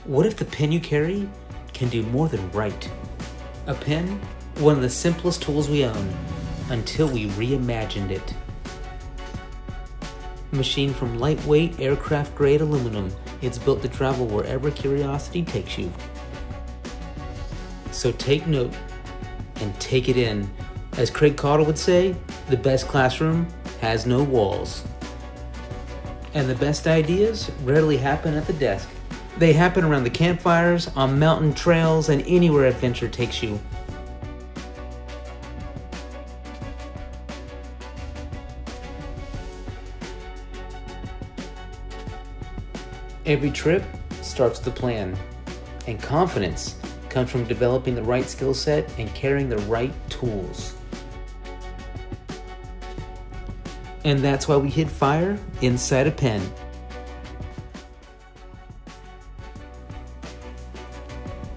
What if the pen you carry can do more than write? A pen, one of the simplest tools we own, until we reimagined it. Machined from lightweight aircraft-grade aluminum, it's built to travel wherever curiosity takes you. So take note and take it in. As Craig Caudill would say, the best classroom has no walls. And the best ideas rarely happen at the desk. They happen around the campfires, on mountain trails, and anywhere adventure takes you. Every trip starts with a plan, and confidence comes from developing the right skill set and carrying the right tools. And that's why we hid fire inside a pen.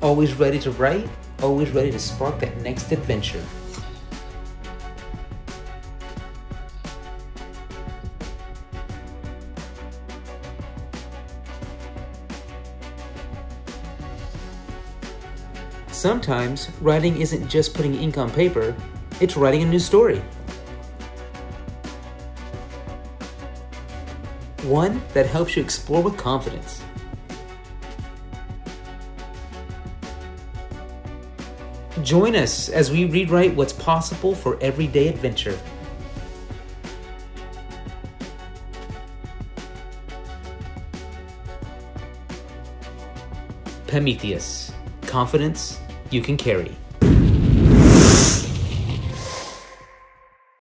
Always ready to write, always ready to spark that next adventure. Sometimes, writing isn't just putting ink on paper, it's writing a new story. One that helps you explore with confidence. Join us as we rewrite what's possible for everyday adventure. Metheus, confidence you can carry.